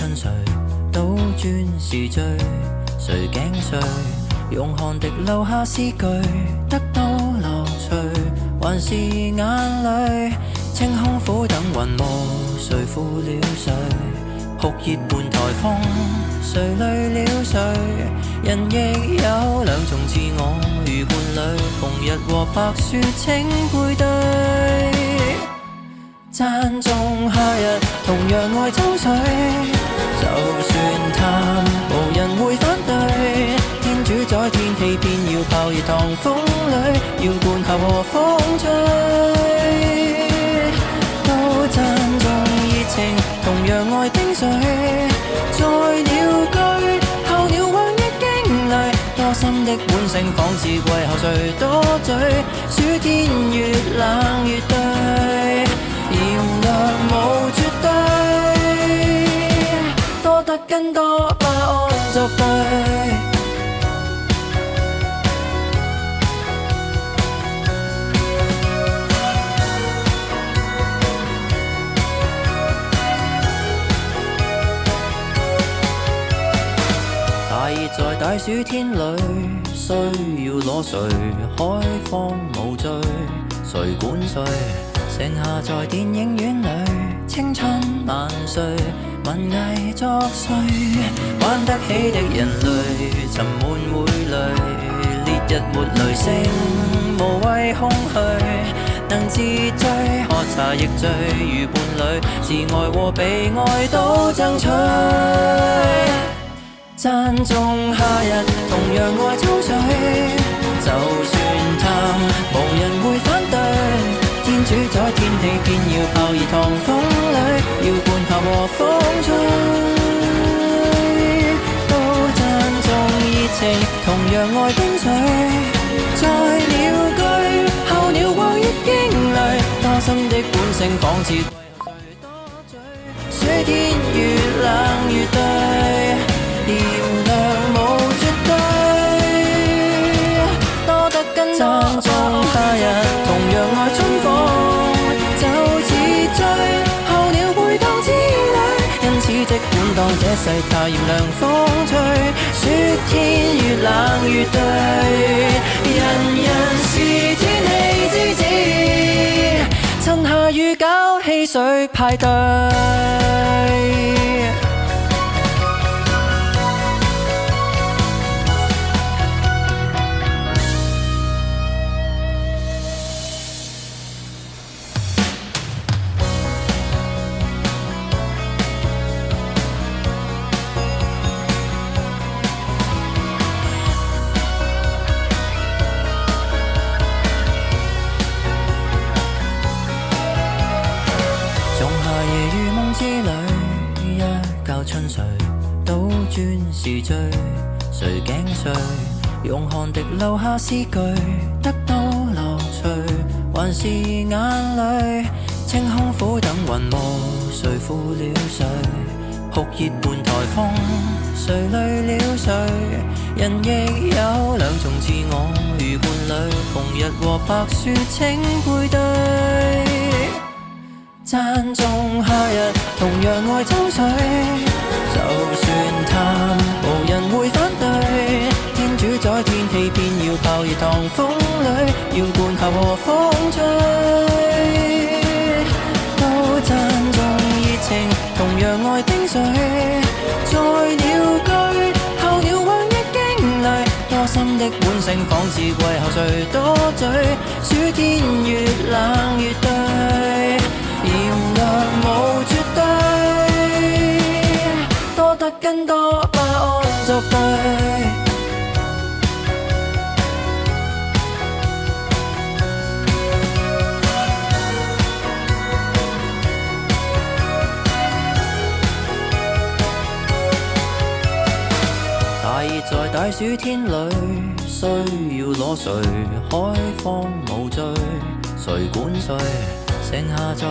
春睡，倒轉時序，誰頸碎？用汗滴留下詩句，得到樂趣，還是眼淚？清空苦等雲霧，誰負了誰？酷熱伴颱風，誰累了誰？人亦有兩種自我，如伴侶，紅日和白雪請配對。讚頌夏日，同樣愛秋水，就算淡，無人會反對。天主宰天氣，偏要炮熱糖風裏，要灌下和風吹。都讚頌熱情，同樣愛冰水，在鳥居，候鳥往日經歷，多心的本性，仿似季後誰多嘴，暑天越冷越對。炎涼無絕對，多得跟多巴胺作對。大熱在大暑天裏，需要裸睡，海風無罪，誰管誰？剩下在電影院裏，青春萬歲，文藝作祟，玩得起的人類，沉悶會累，烈日沒雷聲，無謂空虛，能自醉，喝茶亦醉，如伴侶，自愛和被愛都爭取。讚頌夏日，同樣愛秋水，就算淡，無人會反對。天主宰天氣，偏要炮熱糖風裏，要灌下和風吹。都讚頌熱情，同樣愛冰水，在鳥居，候鳥往日經歷，多心的本性，仿似季後誰多嘴，暑天越冷越對。炎涼無絕對，多得跟讚頌夏日，同樣愛春風，就似醉，候鳥會當之旅，因此即管當這世態炎涼風吹，暑天越冷越對，人人是天氣之子，趁下雨搞汽水派對。春睡，倒轉時序，誰頸碎？用汗滴留下詩句，得到樂趣，還是眼淚？清空苦等雲霧，誰負了誰？酷熱伴颱風，誰累了誰？人亦有兩種自我，如伴侶，紅日和白雪請配對。讚頌夏日，同樣愛秋水，就算淡，無人會反對。天主宰天氣，偏要炮熱糖風裏，要灌下和風吹。都讚頌熱情，同樣愛冰水，在鳥居，候鳥往日經歷，多心的本性，仿似季後誰多嘴，暑天越冷越對。炎涼無絕對，多得跟多巴胺作對。大熱在大暑天裏，需要裸睡，海風無罪，誰管誰？剩下在